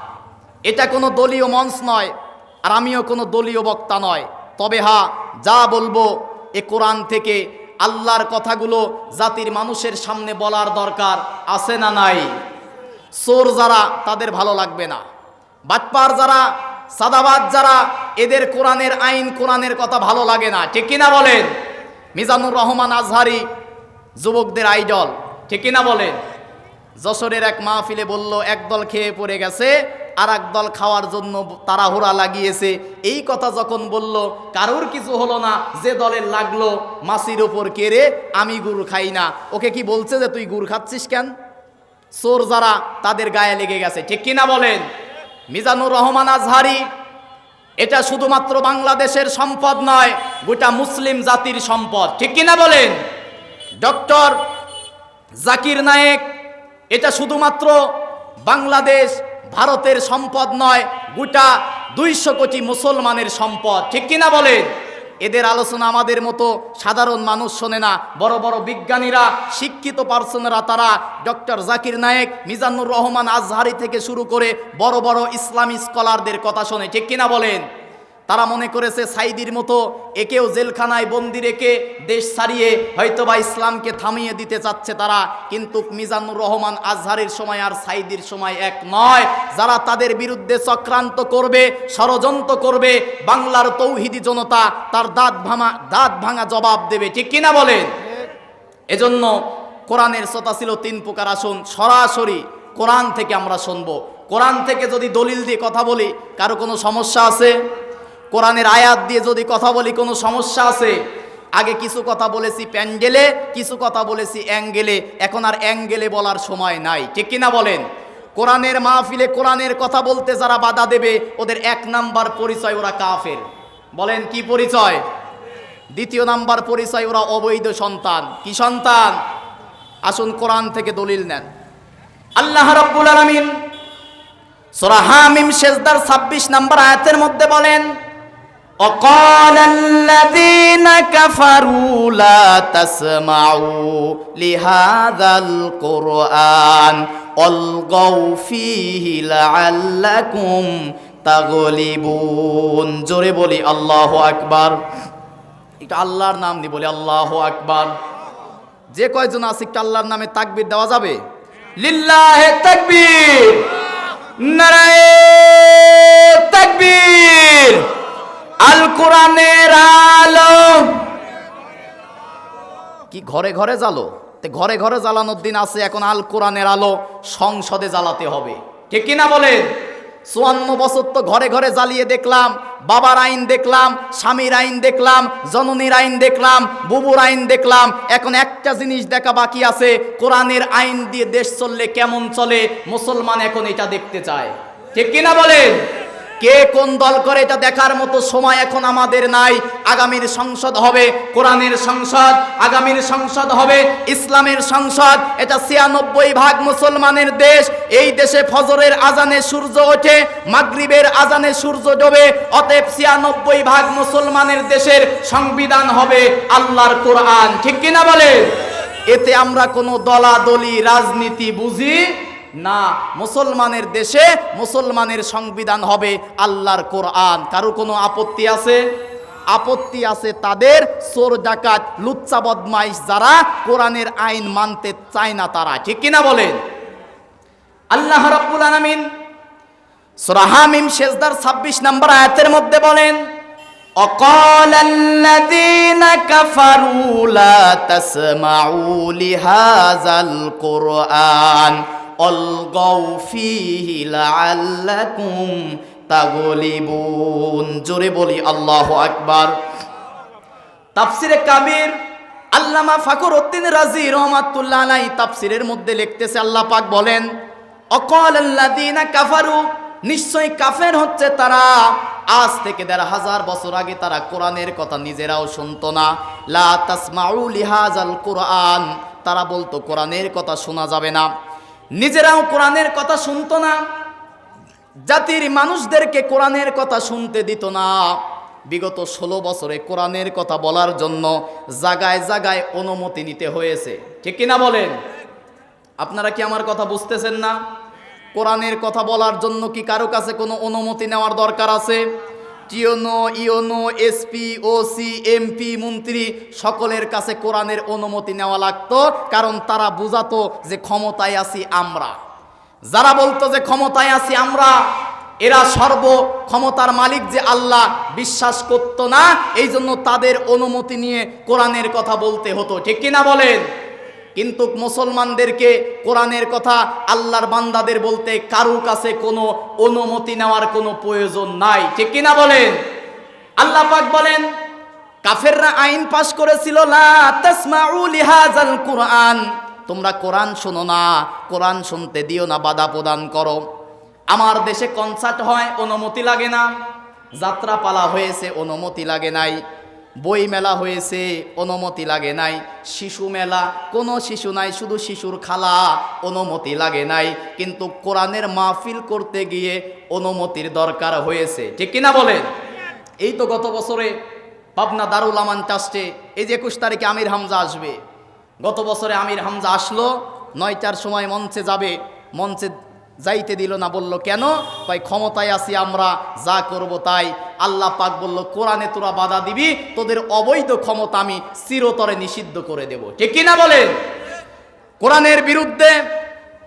এটা কোনো দলীয় মঞ্চ নয়, আর আমিও কোনো দলীয় বক্তা নয়। তবে হ্যাঁ, যা বলবো এ কোরআন থেকে, আল্লাহর কথাগুলো জাতির মানুষের সামনে বলার দরকার আছে না নাই? চোর যারা, তাদের ভালো লাগবে না। বাটপার যারা, সাদাবাদ যারা, এদের কোরআনের আইন, কোরআনের কথা ভালো লাগে না। ঠিক কিনা বলেন? মিজানুর রহমান আজহারি যুবকদের আইডল। ঠিক কিনা বলেন? যশোরের এক মাহফিলে বলল, একদল খেয়ে পড়ে গেছে, আর একদল খাওয়ার জন্য তাড়াহুড়া লাগিয়েছে। এই কথা যখন বলল, কারোর কিছু হলো না। যে দলের লাগলো, মাছির ওপর কেড়ে, আমি গুড় খাই না। ওকে কি বলছে যে তুই গুড় খাচ্ছিস কেন? চোর যারা, তাদের গায়ে লেগে গেছে। ঠিক কিনা বলেন? মিজানুর রহমান আজহারি এটা শুধুমাত্র বাংলাদেশের সম্পদ নয়, গোটা মুসলিম জাতির সম্পদ। ঠিক কিনা বলেন? ডক্টর জাকির নায়েক এটা শুধুমাত্র বাংলাদেশ, ভারতের সম্পদ নয়, গোটা ২০০ কোটি মুসলমানের সম্পদ। ঠিক কিনা বলেন? এদের আলোচনা আমাদের মতো সাধারণ মানুষ শোনে না। বড় বড় বিজ্ঞানীরা, শিক্ষিত পার্সনেরা, তারা ডক্টর জাকির নায়েক, মিজানুর রহমান আজহারি থেকে শুরু করে বড় বড় ইসলামী স্কলারদের কথা শোনে। ঠিক কিনা বলেন? তারা মনে করেছে সাইদির মতো একেও জেলখানায় বন্দি রেখে দেশ ছাড়িয়ে হয়তোবা ইসলামকে থামিয়ে দিতে চাচ্ছে তারা। কিন্তু মিজানুর রহমান আজহারির সময় আর সাইদির সময় এক নয়। যারা তাদের বিরুদ্ধে চক্রান্ত করবে, ষড়যন্ত্র করবে, বাংলার তৌহিদি জনতা তার দাঁত ভাঙা জবাব দেবে। ঠিক কিনা বলেন? এজন্য কোরআনের শ্রোতা ছিল ৩ প্রকার। আসুন সরাসরি কোরআন থেকে আমরা শুনবো। কোরআন থেকে যদি দলিল দিয়ে কথা বলি, কারো কোনো সমস্যা আছে? কোরআনের আয়াত দিয়ে যদি কথা বলি, কোনো সমস্যা আছে? আগে কিছু কথা বলেছি প্যান্ডেলে, কিছু কথা বলেছি অ্যাঙ্গেলে, এখন আর অ্যাঙ্গেলে বলার সময় নাই। ঠিক কিনা বলেন? কোরআনের মাহফিলে কোরআনের কথা বলতে যারা বাধা দেবে, ওদের ১ নাম্বার পরিচয় ওরা কাফের। বলেন কি পরিচয়? ২য় নাম্বার পরিচয় ওরা অবৈধ সন্তান। কি সন্তান? আসুন কোরআন থেকে দলিল নেন। আল্লাহ রাব্বুল আলামিন সূরা হামিম সেজদার ২৬ নাম্বার আয়াতের মধ্যে বলেন, وقال الذين كفروا لا تسمعوا لهذا القرآن والغوا فيه لعلكم تغلبون। জোরে বলি আল্লাহু আকবার। এটা আল্লাহর নাম নিয়ে বলি আল্লাহু আকবার। যে কয়জন আছে একটা আল্লাহর নামে তাকবীর দেওয়া যাবে? লিল্লাহে তাকবীর, নারায়ে তাকবীর। আল কোরআনের আলো কি ঘরে ঘরে জ্বালো? ঘরে ঘরে জ্বালানোর দিন আছে, এখন আল কোরআনের আলো সংসদে জ্বালাতে হবে, ঠিক কিনা বলেন? 54 বছর তো ঘরে ঘরে জ্বালিয়ে দেখলাম, বাবার আইন দেখলাম, স্বামীর আইন দেখলাম, জননীর আইন দেখলাম, বুবুর আইন দেখলাম। এখন একটা জিনিস দেখা বাকি আছে, কোরআনের আইন দিয়ে দেশ চললে কেমন চলে, মুসলমান এখন এটা দেখতে চায়, ঠিক কিনা বলেন? কে কোন দল করে এটা দেখার মতো সময় এখন আমাদের নাই। আগামীর সংসদ হবে কোরআনের সংসদ, আগামীর সংসদ হবে ইসলামের সংসদ। এটা 96% মুসলমানের দেশ। এই দেশে ফজরের আজানে সূর্য ওঠে, মাগরিবের আজানে সূর্য ডোবে। অতএব 96% মুসলমানের দেশের সংবিধান হবে আল্লাহর কোরআন, ঠিক কিনা বলে? এতে আমরা কোনো দলাদলি রাজনীতি বুঝি না। মুসলমানের দেশে মুসলমানের সংবিধান হবে আল্লাহর কোরআন। কারো কোনো আপত্তি আছে? আপত্তি আছে তাদের, চোর ডাকাত লুচ্চা বদমাইশ যারা কোরআনের আইন মানতে চায় না তারা, ঠিক কিনা বলেন? আল্লাহ রাব্বুল আলামিন সূরা হামিম সিজদার 26 নম্বর আয়াতের মধ্যে বলেন, وقال الذين كفروا لا تسمعوا لهذا القرآن والغوا فيه لعلكم تغلبون। জোরে বলি আল্লাহু আকবার। তাফসিরে কাবীর আল্লামা ফখরুদ্দীন রাজি রহমাতুল্লাহ আলাইহি তাফসিরের মধ্যে লিখতেছে, আল্লাহ পাক বলেন, وقال الذين كفروا, নিশ্চয় কাফের হচ্ছে তারা। আজ থেকে ১৫০০ বছর আগে তারা কোরআনের কথা নিজেরাও শুনতো না। লা তাসমাউ লিহাজাল কোরআন, তারা বলতো কোরআনের কথা শোনা যাবে না, নিজেরাও কোরআনের কথা শুনতো না, জাতির মানুষদেরকে কোরআনের কথা শুনতে দিত না। বিগত 16 বছরে কোরআনের কথা বলার জন্য জায়গায় জায়গায় অনুমতি নিতে হয়েছে, ঠিক কিনা বলেন? আপনারা কি আমার কথা বুঝতেছেন না? কোরআনের কথা বলার জন্য কি কারো কাছে কোনো অনুমতি নেওয়ার দরকার আছে? টিওনো, ইওনো, এসপি, ওসি, এমপি, মন্ত্রী সকলের কাছে কোরআনের অনুমতি নেওয়া লাগতো, কারণ তারা বুঝাতো যে ক্ষমতায় আছি আমরা। যারা বলতো যে ক্ষমতায় আছি আমরা, এরা সর্ব ক্ষমতার মালিক যে আল্লাহ বিশ্বাস করতো না, এই জন্য তাদের অনুমতি নিয়ে কোরআনের কথা বলতে হতো, ঠিক কিনা বলেন? কিন্তু মুসলমানদেরকে কোরআনের কথা আল্লাহর বান্দাদের বলতে কারো কাছে কোনো অনুমতি নেওয়ার কোনো প্রয়োজন নাই, ঠিক কিনা বলেন? আল্লাহ পাক বলেন, কাফেররা আইন পাশ করেছিল, লা তাসমাউ লিহাজাল কোরআন, তোমরা কোরআন শোনো না, কোরআন শুনতে দিও না, বাধা প্রদান করো। আমার দেশে কনসার্ট হয়, অনুমতি লাগে না। যাত্রা পালা হয়েছে, অনুমতি লাগে নাই। বই মেলা হয়েছে, অনুমতি লাগে নাই। শিশু মেলা, কোনো শিশু নাই, শুধু শিশুর খালা, অনুমতি লাগে নাই। কিন্তু কোরআনের মাহফিল করতে গিয়ে অনুমতির দরকার হয়েছে, ঠিক কিনা বলেন? এই তো গত বছরে পাবনা দারুল আমান ট্রাস্টে এই যে 21 তারিখে আমির হামজা আসবে। গত বছরে আমির হামজা আসলো, 9টার সময় মঞ্চে যাবে, মঞ্চে যাইতে দিল না। বলল কেন? ভাই ক্ষমতায় আছি আমরা, যা করব তাই। আল্লাহ পাক বলল, কোরআনে তোরা বাধা দিবি, তোদের অবৈধ ক্ষমতা আমি চিরতরে নিষিদ্ধ করে দেব, ঠিক কিনা বলেন? কোরআনের বিরুদ্ধে,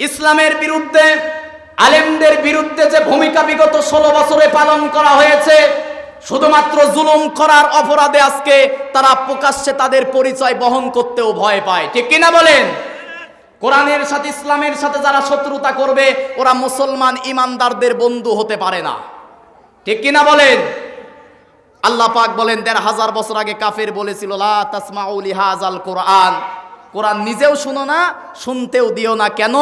ইসলামের বিরুদ্ধে, আলেমদের বিরুদ্ধে যে ভূমিকা বিগত 16 বছরে পালন করা হয়েছে, শুধুমাত্র জুলুম করার অপরাধে আজকে তারা প্রকাশ্যে তাদের পরিচয় বহন করতেও ভয় পায়, ঠিক কিনা বলেন? কোরআনের সাথে ইসলামের সাথে যারা শত্রুতা করবে, ওরা মুসলমান ইমানদারদের বন্ধু হতে পারে না, ঠিক কিনা বলেন? আল্লাহ পাক বলেন, ১৫০০ বছর আগে কাফের বলেছিল, লা তাসমাউ লিহাজাল কোরআন, কোরআন নিজেও শুনো না, শুনতেও দিও না। কেন?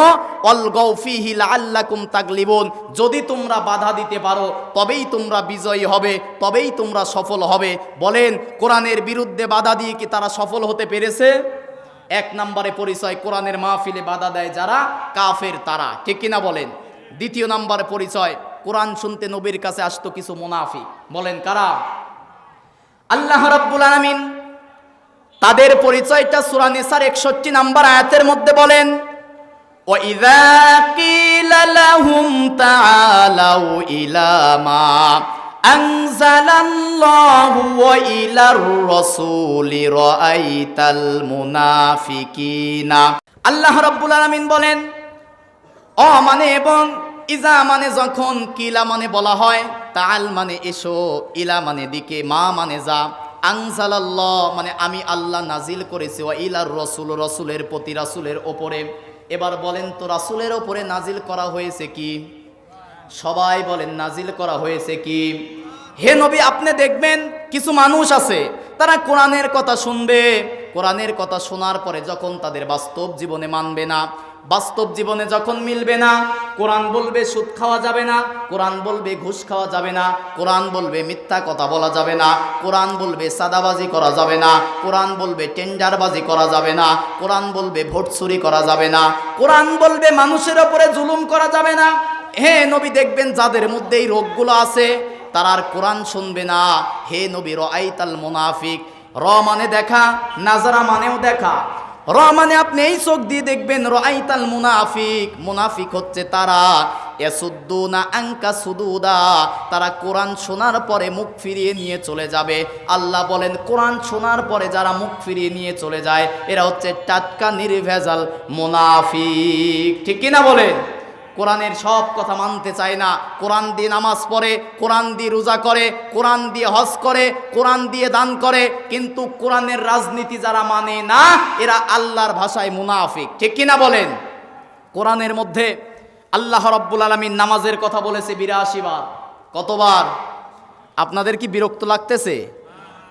অলগাউ ফিহি লাআল্লাকুম তাগলিবুন, যদি তোমরা বাধা দিতে পারো তবেই তোমরা বিজয়ী হবে, তবেই তোমরা সফল হবে। বলেন, কোরআনের বিরুদ্ধে বাধা দিয়ে কি তারা সফল হতে পেরেছে? 1 নম্বরে পরিচয়, কোরআনের মাহফিলে বাধা দেয় যারা, কাফের তারা, ঠিক কিনা বলেন? 2 নম্বরে পরিচয়, কোরআন শুনতে নবীর কাছে আসতো কিছু মুনাফিক। বলেন কারা? আল্লাহ রাব্বুল আলামিন তাদের পরিচয়টা সূরা নিসার 61 নম্বর আয়াতের মধ্যে বলেন, ওয়া ইযা কিলা লাহুম তাআলাউ ইলা মা আনজালাল্লাহু ওয়া ইলার রাসূলি রাআইতাল মুনাফিকিনা। আল্লাহ রাব্বুল আলামিন বলেন, অ মানে এবং, ইজা মানে যখন, কিলা মানে বলা হয়, তাআল মানে এসো, ইলা মানে দিকে, মা মানে যা, আনজালাল্লাহ মানে আমি আল্লাহ নাজিল করেছি, ওয়া ইলার রাসূল রাসূলের প্রতি, রাসূলের ওপরে। এবার বলেন তো রাসূলের ওপরে নাজিল করা হয়েছে কি? সবাই বলেন নাজিল করা হয়েছে কি? হে নবী, আপনি দেখবেন কিছু মানুষ আছে তারা কোরআনের কথা শুনবে, কোরআনের কথা শোনার পরে যখন তাদের বাস্তব জীবনে মানবে না, বাস্তব জীবনে যখন মিলবে না, কোরআন বলবে সুদ খাওয়া যাবে না, কোরআন বলবে ঘুষ খাওয়া যাবে না, কোরআন বলবে মিথ্যা কথা বলা যাবে না, কোরআন বলবে সাদাবাজি করা যাবে না, কোরআন বলবে টেন্ডারবাজি করা যাবে না, কোরআন বলবে ভোট চুরি করা যাবে না, কোরআন বলবে মানুষের ওপরে জুলুম করা যাবে না। হে নবী, দেখবেন যাদের মধ্যে এই রোগগুলো আছে তারা আর কোরআন শুনবে না। হে নবী, রাআইতাল মুনাফিক, র মানে দেখা, নাজারা মানেও দেখা। র মানে আপনি এই চোখ দিয়ে দেখবেন, রাআইতাল মুনাফিক, মুনাফিক হচ্ছে তারা ইয়াসুদ্দুনা আনকা সুদুদা, তারা কোরআন শোনার পরে মুখ ফিরিয়ে নিয়ে চলে যাবে। আল্লাহ বলেন কোরআন শোনার পরে যারা মুখ ফিরিয়ে নিয়ে চলে যায় এরা হচ্ছে টাটকা নির্ভেজাল মুনাফিক। ঠিক কিনা বলেন? কোরআনের সব কথা মানতে চায় না, কোরআন দিয়ে নামাজ পড়ে, কোরআন দিয়ে রোজা করে, কোরআন দিয়ে হজ করে, কোরআন দিয়ে দান করে, কিন্তু কোরআনের রাজনীতি যারা মানে না এরা আল্লাহর ভাষায় মুনাফিক। ঠিক কিনা বলেন? কোরআনের মধ্যে আল্লাহ রাব্বুল আলামিন নামাজের কথা বলেছে ৮২ বার। কতবার? আপনাদের কি বিরক্ত লাগতেছে?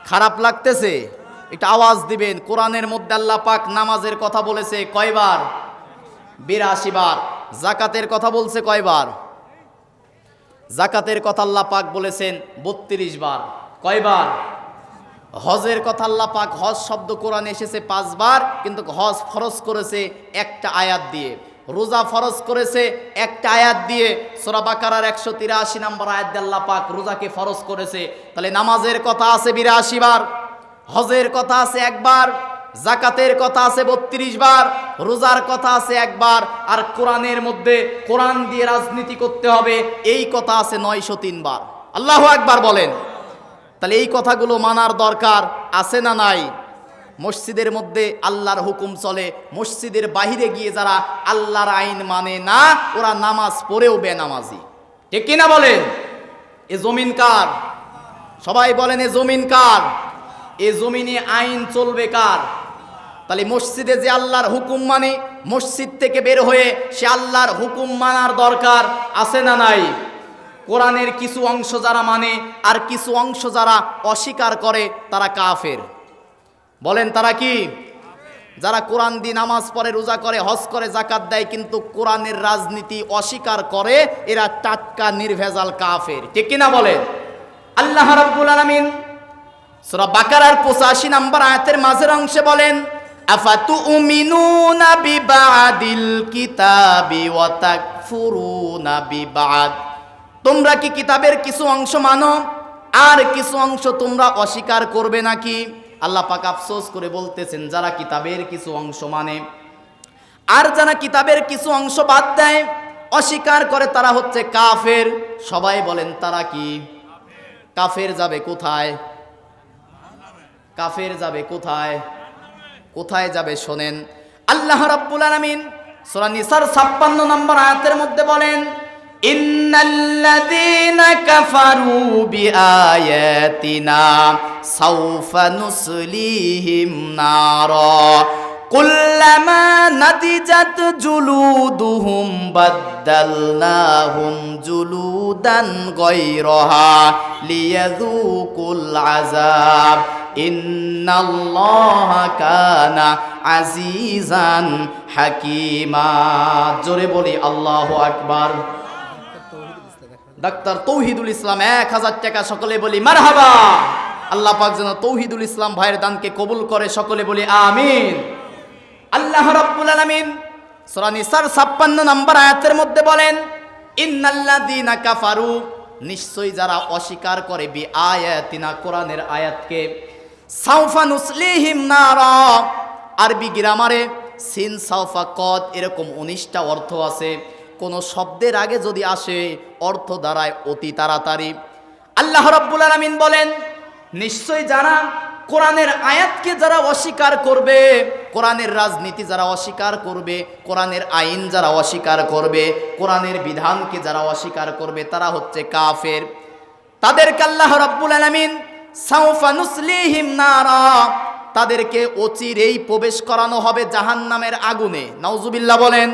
খারাপ লাগতেছে? একটা আওয়াজ দিবেন। কোরআনের মধ্যে আল্লাহ পাক নামাজের কথা বলেছে কয়বার? ৮২ বার। জাকাতের কথা বলছে কয়বার? জাকাতের কথা আল্লাহ পাক বলেছেন ৩২ বার। কয়বার? হজের কথা আল্লাহ পাক, হজ শব্দ কোরআনে এসেছে ৫ বার, কিন্তু হজ ফরজ করেছে একটা আয়াত দিয়ে, রোজা ফরজ করেছে একটা আয়াত দিয়ে। সূরা বাকারার ১৮৩ নম্বর আয়াত দিয়ে আল্লাহ পাক রোজাকে ফরজ করেছে। তাহলে নামাজের কথা আছে ৮২ বার, হজের কথা আছে একবার, জাকাতের কথা আছে ৩২ বার, রোজার কথা আছে একবার, আর কোরআনের মধ্যে কোরআন দিয়ে রাজনীতি করতে হবে এই কথা আছে ৯০৩ বার। আল্লাহু আকবার বলেন। তাহলে এই কথাগুলো মানার দরকার আছে না নাই? মসজিদের মধ্যে আল্লাহর হুকুম চলে, মসজিদের বাহিরে গিয়ে যারা আল্লাহর আইন মানে না ওরা নামাজ পড়েও বেনামাজি। ঠিক কিনা বলেন? এ জমিন কার? সবাই বলেন এ জমিন কার? এ জমিনে আইন চলবে কার? তাহলে মসজিদে যে আল্লাহর হুকুম মানে, মসজিদ থেকে বের হয়ে সে আল্লাহর হুকুম মানার দরকার আছে না নাই? কোরআনের কিছু অংশ যারা মানে আর কিছু অংশ যারা অস্বীকার করে তারা কাফের। বলেন তারা কি? যারা কোরআন দিয়ে নামাজ পড়ে, রোজা করে, হজ করে, জাকাত দেয়, কিন্তু কোরআনের রাজনীতি অস্বীকার করে, এরা টাটকা নির্ভেজাল কাফের। ঠিক কিনা বলেন? আল্লাহ রাব্বুল আলামিন সূরা বাকারার ৮৫ নম্বর আয়াতের মাঝের অংশে বলেন, আফাতুমিনুনা বিবাদিল কিতাবি ওয়া তাকফুরুনা বিবাদ, তোমরা কি কিতাবের কিছু অংশ মানো আর কিছু অংশ তোমরা অস্বীকার করবে নাকি? আল্লাহ পাক আফসোস করে বলতেছেন যারা কিতাবের কিছু অংশ মানে আর যারা কিতাবের কিছু অংশ বাদ দেয়, অস্বীকার করে, তারা হচ্ছে কাফের। সবাই বলেন তারা কি? কাফের যাবে কোথায়? কাফের যাবে কোথায়? কোথায় যাবে শোনেন। আল্লাহ রাব্বুল আলামিন সূরা নিসার ৫৬ নম্বর আয়াতের মধ্যে বলেন, ইন্নাল্লাযীনা কাফারু বিআয়াতিনা সাউফা নুসলিহিম নারা কুল্লামা নাদিজাত জুলুদুহুম বাদদালনাহুম জুলুদান গায়রাহা লিয়াযুকুল আযাব ইন্নাল্লাহা কানা আজিজান হাকিমা। জোরে বলি আল্লাহু আকবার। ডাক্তার তৌহিদুল ইসলাম ১০০০ টাকা, সকলে বলি মারহাবা। আল্লাহ পাক যেন তৌহিদুল ইসলাম ভাইয়ের দানকে কবুল করে, সকলে বলি আমিন। আল্লাহ রাব্বুল আলামিন সূরা নিসার ৫৬ নম্বর আয়াতের মধ্যে বলেন, ইন্নাল্লাযীনা কাফারু, নিশ্চয়ই যারা অস্বীকার করে বিআয়াতিনা, কোরআনের আয়াতকে, সাউফা নুসলিহিম নারা, আরবি গ্রামারে সিন সাউফা কদ এরকম ১৯টা অর্থ আছে। কোন শব্দের আগে যদি আসে অর্থ দাঁড়ায় অতি তাড়াতাড়ি। আল্লাহ রাব্বুল আলামিন বলেন, নিশ্চয়ই যারা কোরআনের আয়াতকে যারা অস্বীকার করবে, কোরআনের রাজনীতি যারা অস্বীকার করবে, কোরআনের আইন যারা অস্বীকার করবে, কোরআনের বিধানকে যারা অস্বীকার করবে, তারা হচ্ছে কাফের। তাদেরকে আল্লাহ রাব্বুল আলামিন সাউফা নুসলিহিম নারা, তাদেরকে অচিরেই প্রবেশ করানো হবে জাহান্নামের আগুনে। নাউজুবিল্লাহ বলেন।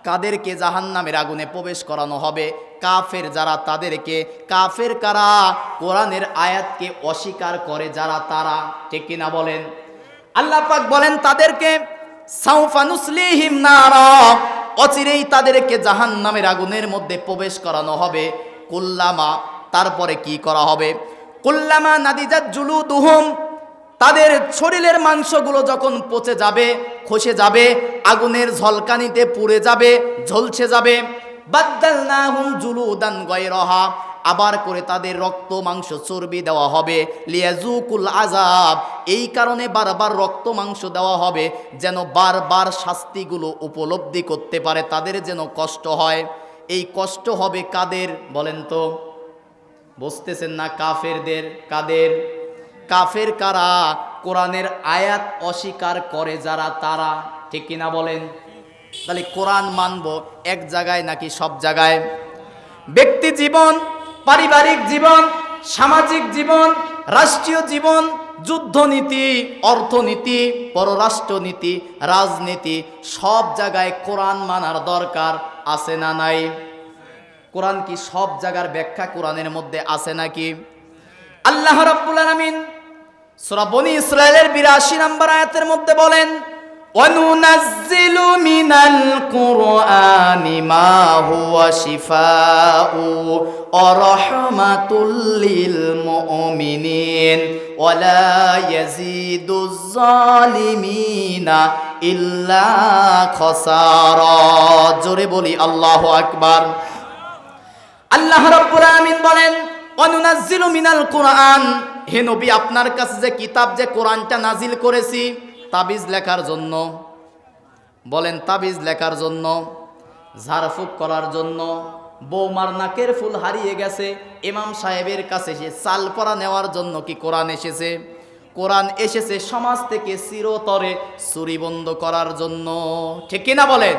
কাদেরকে জাহান্নামের আগুনে প্রবেশ করানো হবে? কাফের যারা, তাদেরকে। কাফের কারা? কোরআনের আয়াতকে অস্বীকার করে যারা, তারা। ঠিক কিনা বলেন? আল্লাহ পাক বলেন তাদেরকে সাউফা নুসলিহিম নারা, অচিরেই তাদেরকে জাহান্নামের আগুনের মধ্যে প্রবেশ করানো হবে। কুল্লামা, তারপরে কি করা হবে? কুল্লামা নাদিজাত জুলুদুহুম, তাদের শরীরের মাংসগুলো যখন পচে যাবে, খসে যাবে, আগুনের ঝলকানিতে পুড়ে যাবে, ঝলসে যাবে, বাদদালনাহুম জুলুদান গায়রাহা, আবার করে তাদের রক্ত মাংস চর্বি দেওয়া হবে। লিয়াজুকুল আযাব, এই কারণে বারবার রক্ত মাংস দেওয়া হবে যেন বারবার শাস্তিগুলো উপলব্ধি করতে পারে, তাদের যেন কষ্ট হয়। এই কষ্ট হবে কাদের বলেন তো? বুঝতেছেন না? কাফেরদের। কাদের? কাফের কারা? কোরআনের আয়াত অস্বীকার করে যারা, তারা। ঠিক কিনা বলেন? তাহলে কোরআন মানব এক জায়গায় নাকি সব জায়গায়? ব্যক্তি জীবন, পারিবারিক জীবন, সামাজিক জীবন, রাষ্ট্রীয় জীবন, যুদ্ধনীতি, অর্থনীতি, পররাষ্ট্রনীতি, রাজনীতি, সব জায়গায় কোরআন মানার দরকার আছে না নাই? কোরআন কি সব জায়গার ব্যাখ্যা কোরআনের মধ্যে আছে নাকি? আল্লাহ রাব্বুল আলামিন সূরা বনী ইসরাঈলের ৮২ নম্বর আয়াতের মধ্যে বলেন, ওয়ানুনাজ্জিলু মিনাল কুরআনি মা হুয়া শিফাউ ওয়া রাহমাতুল লিল মুমিনিন ওয়া লা ইয়াজিদুজ জালিমিনা ইল্লা খাসারা। জোরে বলি আল্লাহু আকবার। আল্লাহ রাব্বুল আলামিন বলেন, ওয়ানুনাজ্জিলু মিনাল কুরআন, হে নবী আপনার কাছে যে কিতাব, যে কোরআনটা নাজিল করেছি, তাবিজ লেখার জন্য। বলেন, তাবিজ লেখার জন্য, ঝাড়ফুঁক করার জন্য। বৌমার নাকের ফুল হারিয়ে গেছে, ইমাম সাহেবের কাছে সে চাল পরা নেওয়ার জন্য কি কোরআন এসেছে? কোরআন এসেছে সমাজ থেকে চিরতরে চুরি বন্ধ করার জন্য। ঠিক কিনা বলেন?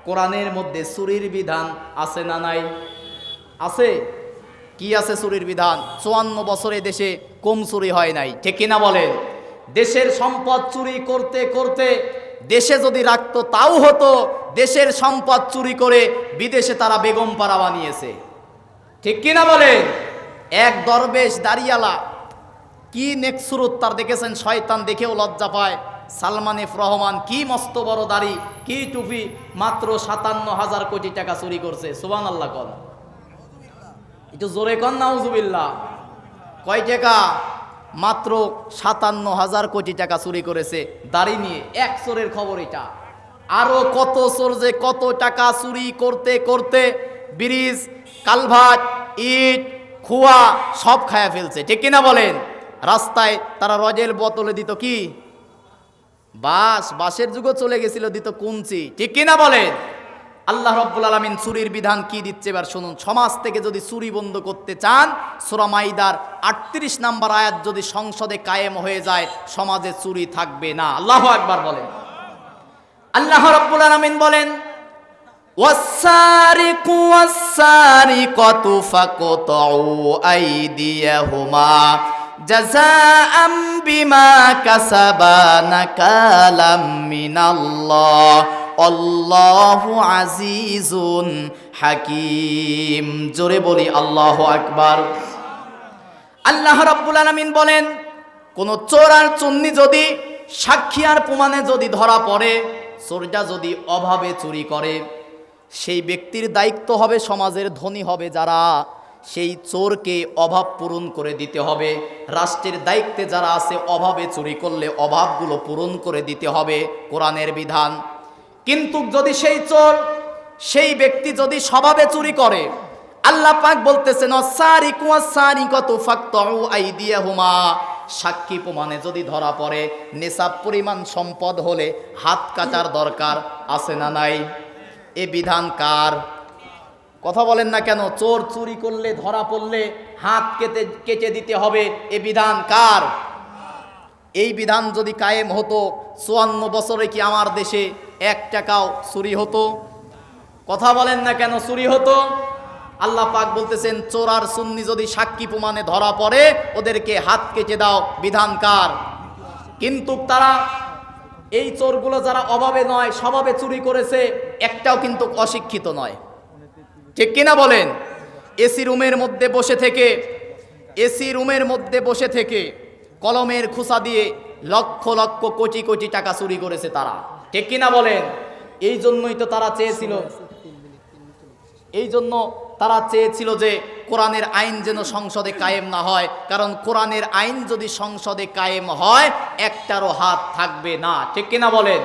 কোরআনের মধ্যে চুরির বিধান আছে না নাই? আছে। কি আছে চুরির বিধান? ৫৪ বছরে দেশে কম চুরি হয় নাই। ঠিক কিনা বলেন? দেশের সম্পদ চুরি করতে করতে দেশে যদি রাখতো তাও হতো। দেশের সম্পদ চুরি করে বিদেশে তারা বেগম পাড়া বানিয়েছে। ঠিক কিনা বলেন? এক দরবেশ দাড়িয়ালা, কি নেকসুরত তার দেখেছেন, শয়তান দেখেও লজ্জা পায়। সালমান এফ রহমান, কি মস্ত বড় দাড়ি, কি টুপি, মাত্র ৫৭,০০০ কোটি টাকা চুরি করছে। সুবহানাল্লাহ কন, একটু জোরে কন নাউজুবিল্লাহ। কয় টাকা? মাত্র ৫৭,০০০ কোটি টাকা চুরি করেছে দাড়ি নিয়ে। এক চোরের খবর এটা। আরো কত চোর যে কত টাকা চুরি করতে করতে ব্রিজ, কালভার্ট, ইট, খুয়া সব খায়া ফেলছে। ঠিক কিনা বলেন? রাস্তায় তারা রজের বোতলে দিত কি বাঁশের যুগও চলে গেছিল, দিত কুঞ্চি। ঠিক কিনা বলেন? আল্লাহ রাব্বুল আলামিন চুরির বিধান কি দিচ্ছে এবার শুনুন। সমাজ থেকে যদি চুরি বন্ধ করতে চান, সূরা মাইদার ৩৮ নম্বর আয়াত যদি সংসদে কায়েম হয়ে যায়, সমাজে চুরি থাকবে না। আল্লাহু আকবার বলেন। আল্লাহ রাব্বুল আলামিন বলেন, ওয়াস-সারিকু ওয়াস-সারিকাতু ফাকতাউ আইদিয়াহুমা জাযাআম বিমা কাসাবা নাকালাম মিনাল্লাহ আল্লাহু আজিজুন হাকিম। জোরে বলি আল্লাহু আকবার। আল্লাহ রাব্বুল আলামিন বলেন, কোন চোর আর চুন্নি যদি সাক্ষী আর প্রমাণে যদি ধরা পড়ে, চোরটা যদি অভাবে চুরি করে, সেই ব্যক্তির দায়িত্ব হবে, সমাজের ধনী হবে যারা, সেই চোরকে অভাব পূরণ করে দিতে হবে। রাষ্ট্রের দায়িত্বে যারা আছে, অভাবে চুরি করলে অভাবগুলো পূরণ করে দিতে হবে, কোরআনের বিধান। কিন্তু যদি সেই চোর, সেই ব্যক্তি যদি স্বভাবে চুরি করে, আল্লাহ পাক বলতেছেন, ওয়াস-সারিকু ওয়াস-সারিকাতু ফাকতাউ আইদিয়াহুমা, সাক্ষী প্রমাণে যদি ধরা পড়ে, নিসাব পরিমাণ সম্পদ হলে হাত কাটার দরকার আছে না নাই? এ বিধান কার? কথা বলেন না কেন? চোর চুরি করলে ধরা পড়লে হাত কেটে দিতে হবে, এ বিধান কার? এই বিধান যদি কায়েম হতো, ৫৪ বছরে কি আমার দেশে ১ টাকাও চুরি হতো? কথা বলেন না কেন? চুরি হতো? আল্লাহ পাক বলতেছেন চোর আর সুন্নি যদি সাক্ষী প্রমাণে ধরা পড়ে ওদেরকে হাত কেটে দাও, বিধানকার। কিন্তু তারা এই চোরগুলো যারা অভাবে নয় স্বভাবে চুরি করেছে, একটাও কিন্তু অশিক্ষিত নয়, ঠিক কিনা বলেন? এসি রুমের মধ্যে বসে থেকে কলমের খোসা দিয়ে লক্ষ লক্ষ কোটি কোটি টাকা চুরি করেছে তারা, ঠিক কিনা বলেন? এই জন্যই তো তারা চেয়েছিল যে কোরআনের আইন যেন সংসদে কায়েম না হয়, কারণ কোরআনের আইন যদি সংসদে কায়েম হয় একটারও হাত থাকবে না, ঠিক কিনা বলেন?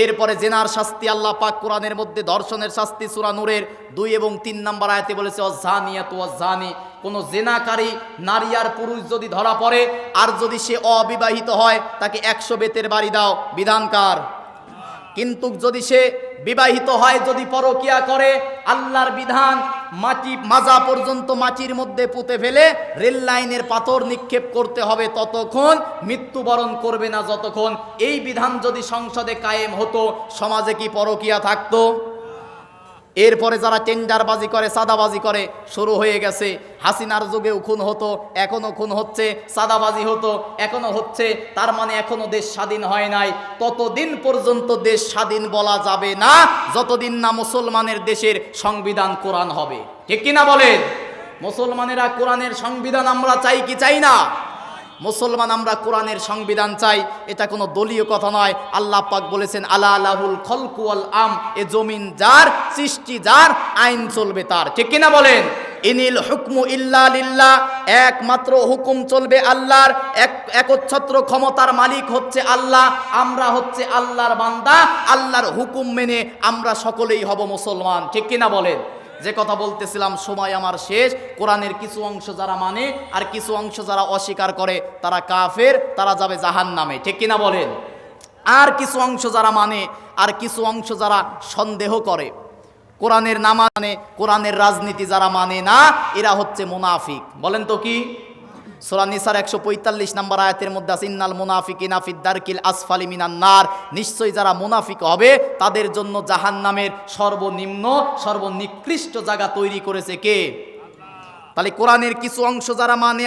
এরপরে জেনার শাস্তি আল্লাহ পাক কোরআনের মধ্যে, ধর্ষণের শাস্তি সূরা নূরের 2 এবং 3 নম্বর আয়াতে বলেছে অজ্জানিয়াতু ওয়াজ্জানি, কোন জেনাকারী নারী আর পুরুষ যদি ধরা পড়ে আর যদি সে অবিবাহিত হয় তাকে 100 বেতের বাড়ি দাও, বিধানকার। কিন্তু যদি সে বিবাহিত হয়, যদি পরকিয়া করে, আল্লাহর বিধান মাজা পর্যন্ত মাটির মধ্যে পুঁতে ফেলে রেল লাইনের পাথর নিক্ষেপ করতে হবে, ততক্ষণ মৃত্যুবরণ করবে না যতক্ষণ। এই বিধান যদি সংসদে কায়েম হতো, সমাজে কি পরকিয়া থাকতো? এরপরে যারা টেন্ডারবাজি করে, সাদাবাজি করে, শুরু হয়ে গেছে। হাসিনার যুগেও খুন হতো, এখনো খুন হচ্ছে, সাদাবাজি হতো, এখনো হচ্ছে। তার মানে এখনো দেশ স্বাধীন হয় নাই। ততদিন পর্যন্ত দেশ স্বাধীন বলা যাবে না যতদিন না মুসলমানের দেশের সংবিধান কোরআন হবে, ঠিক কিনা বলেন? মুসলমানেরা কোরআনের সংবিধান আমরা চাই কি চাই না? মুসলমান আমরা কোরআনের সংবিধান চাই, এটা কোনো দলীয় কথা নয়। আল্লাহ পাক বলেছেন আলা লাহুল খলকু ওয়াল আম, এ জমিন যার, সৃষ্টি যার, আইন চলবে তার, ঠিক কিনা বলেন? ইনিল হুকমু ইল্লা লিল্লাহ, একমাত্র হুকুম চলবে আল্লাহর, একচ্ছত্র ক্ষমতার মালিক হচ্ছে আল্লাহ। আমরা হচ্ছে আল্লাহর বান্দা, আল্লাহর হুকুম মেনে আমরা সকলেই হব মুসলমান, ঠিক কিনা বলেন? যে কথা বলতেছিলাম, সময় আমার শেষ। কোরআনের কিছু অংশ যারা মানে আর কিছু অংশ যারা অস্বীকার করে তারা কাফের, তারা যাবে জাহান্নামে, ঠিক কিনা বলেন? আর কিছু অংশ যারা মানে আর কিছু অংশ যারা সন্দেহ করে, কোরআনের না মানে, কোরআনের রাজনীতি যারা মানে না, এরা হচ্ছে মুনাফিক। বলেন তো কি? সূরা নিসার 145 নম্বর আয়াতের মধ্যে আছে ইন্নাল মুনাফিকিনা ফিদ দারকিল আসফালি মিনান নার, নিশ্চয়ই যারা মুনাফিক হবে তাদের জন্য জাহান্নামের সর্বনিম্ন সর্বনিকৃষ্ট জায়গা তৈরি করেছে কে? তাহলে কোরআনের কিছু অংশ যারা মানে